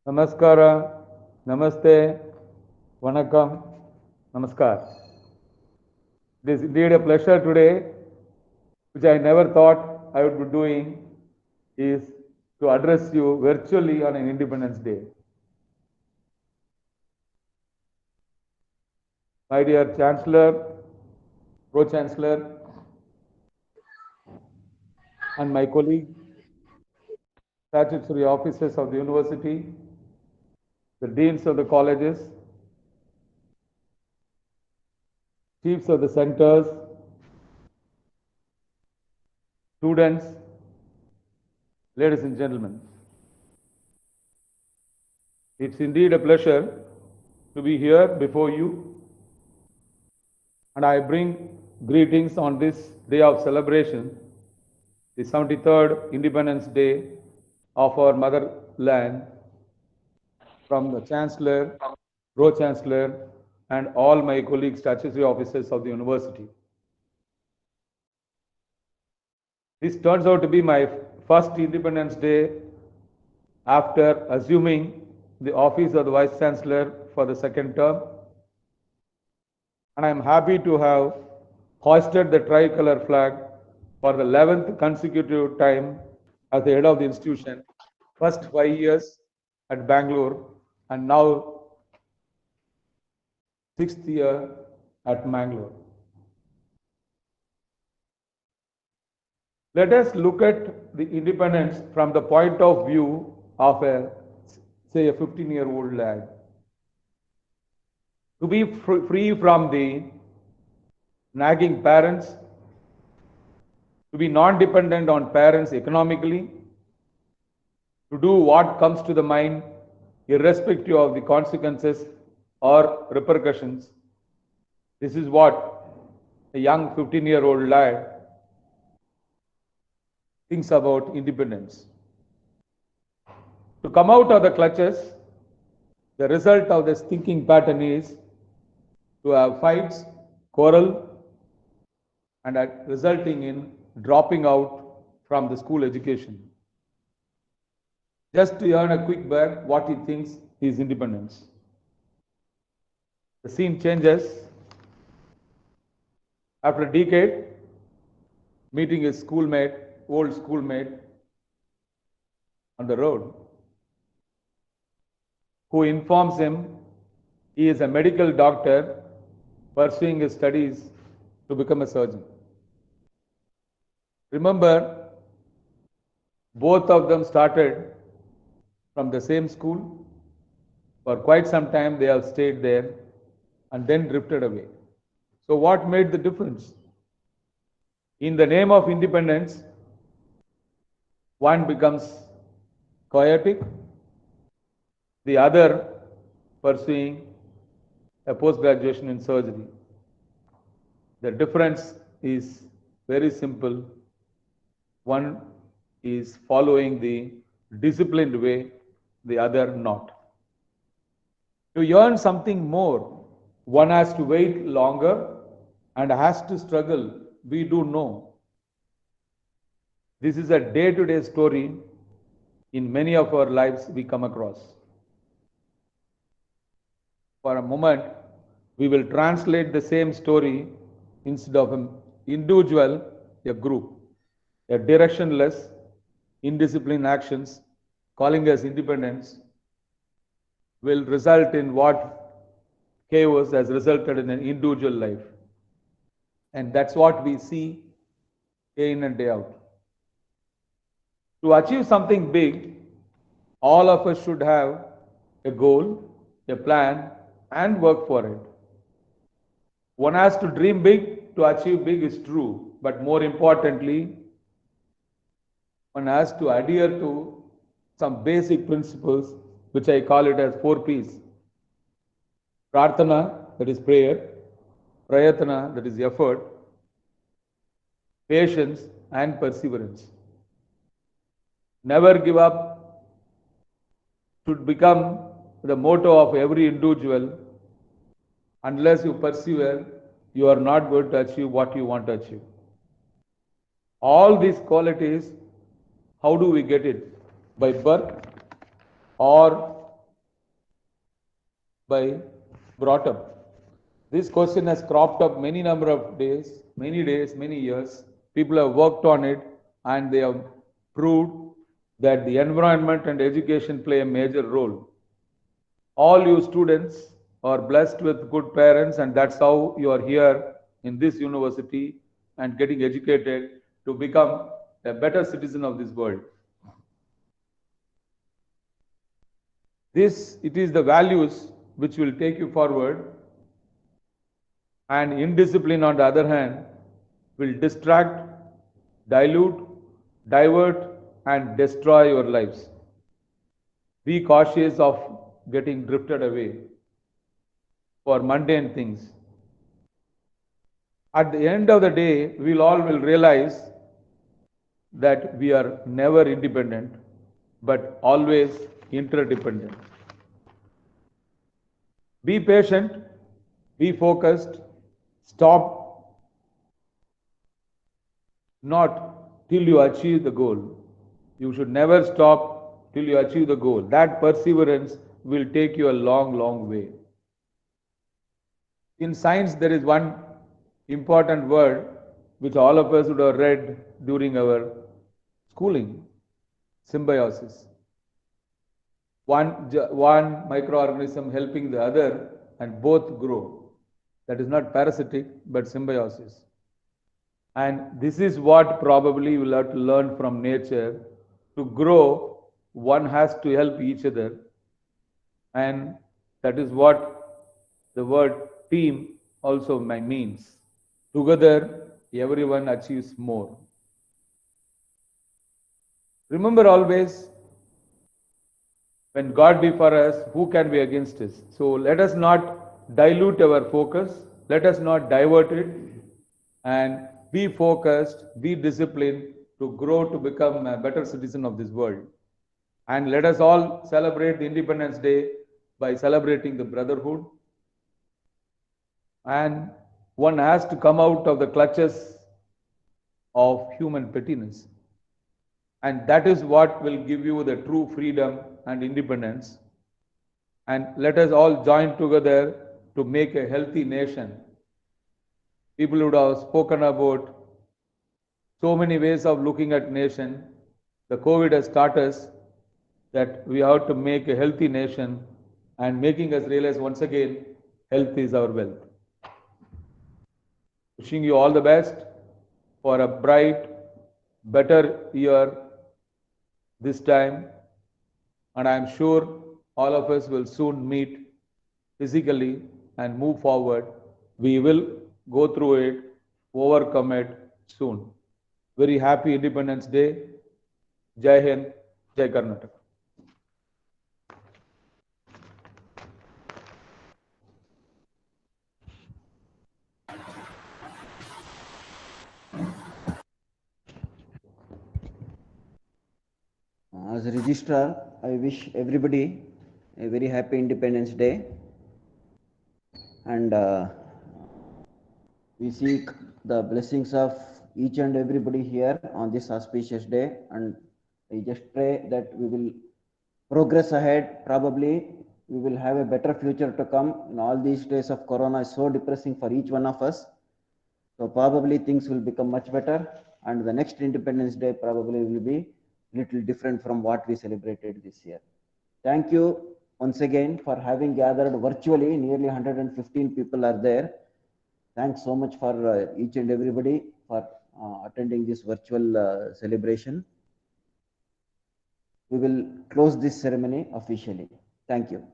Namaskara, Namaste, Vanakkam, Namaskar. It is indeed a pleasure today, which I never thought I would be doing, is to address you virtually on an Independence Day. My dear Chancellor, Pro Chancellor, and my colleagues, statutory officers of the university, the deans of the colleges, chiefs of the centers, students, ladies and gentlemen. It's indeed a pleasure to be here before you, and I bring greetings on this day of celebration, the 73rd Independence Day of our motherland, from the Chancellor, Pro Chancellor, and all my colleagues, statutory officers of the university. This turns out to be my first Independence Day after assuming the office of the Vice Chancellor for the second term, and I am happy to have hoisted the tricolor flag for the 11th consecutive time as the head of the institution, first 5 years at Bangalore and now 6th year at Mangalore. Let us look at the independence from the point of view of a 15-year-old lad. To be free from the nagging parents, to be non-dependent on parents economically, to do what comes to the mind irrespective of the consequences or repercussions. This is what a young 15-year-old lad thinks about independence. To come out of the clutches, the result of this thinking pattern is to have fights, quarrel, and resulting in dropping out from the school education, just to earn a quick buck what he thinks is independence. The scene changes. After a decade, meeting his schoolmate, old schoolmate, on the road, who informs him he is a medical doctor pursuing his studies to become a surgeon. Remember, both of them started from the same school. For quite some time they have stayed there and then drifted away. So what made the difference? In the name of independence, one becomes chaotic, the other pursuing a post-graduation in surgery. The difference is very simple. One is following the disciplined way, the other not. To earn something more, one has to wait longer and has to struggle. We do know. This is a day-to-day story in many of our lives we come across. For a moment, we will translate the same story instead of an individual, a group. A directionless, indisciplined actions calling us independence will result in what chaos has resulted in an individual life. And that's what we see day in and day out. To achieve something big, all of us should have a goal, a plan, and work for it. One has to dream big to achieve big is true, but more importantly, one has to adhere to some basic principles, which I call it as 4 P's. Prarthana, that is prayer, Prayatana, that is effort, patience, and perseverance. Never give up should become the motto of every individual. Unless you persevere, you are not going to achieve what you want to achieve. All these qualities, how do we get it? By birth or by brought up. This question has cropped up many number of days, many years. People have worked on it and they have proved that the environment and education play a major role. All you students are blessed with good parents, and that's how you are here in this university and getting educated to become a better citizen of this world. It is the values which will take you forward, and indiscipline, on the other hand, will distract, dilute, divert, and destroy your lives. Be cautious of getting drifted away for mundane things. At the end of the day, we'll all will realize that we are never independent, but always interdependent. Be patient, be focused, stop not till you achieve the goal. You should never stop till you achieve the goal. That perseverance will take you a long, long way. In science, there is one important word which all of us would have read during our schooling: symbiosis. One microorganism helping the other and both grow. That is not parasitic but symbiosis. And this is what probably we'll have to learn from nature. To grow, one has to help each other. And that is what the word team also means. Together, everyone achieves more. Remember always, when God be for us, who can be against us? So let us not dilute our focus. Let us not divert it. And be focused, be disciplined to grow to become a better citizen of this world. And let us all celebrate the Independence Day by celebrating the brotherhood. And one has to come out of the clutches of human pettiness. And that is what will give you the true freedom and independence. And let us all join together to make a healthy nation. People would have spoken about so many ways of looking at nation. The COVID has taught us that we have to make a healthy nation, and making us realize once again, health is our wealth. Wishing you all the best for a bright, better year this time, and I am sure all of us will soon meet physically and move forward. We will go through it, overcome it soon. Very happy Independence Day. Jai Hind, Jai Karnataka. As a registrar, I wish everybody a very happy Independence Day, and we seek the blessings of each and everybody here on this auspicious day, and I just pray that we will progress ahead. Probably we will have a better future to come. In all these days of Corona is so depressing for each one of us. So probably things will become much better, and the next Independence Day probably will be little different from what we celebrated this year. Thank you once again for having gathered virtually. Nearly 115 people are there. Thanks so much for each and everybody for attending this virtual celebration. We will close this ceremony officially. Thank you.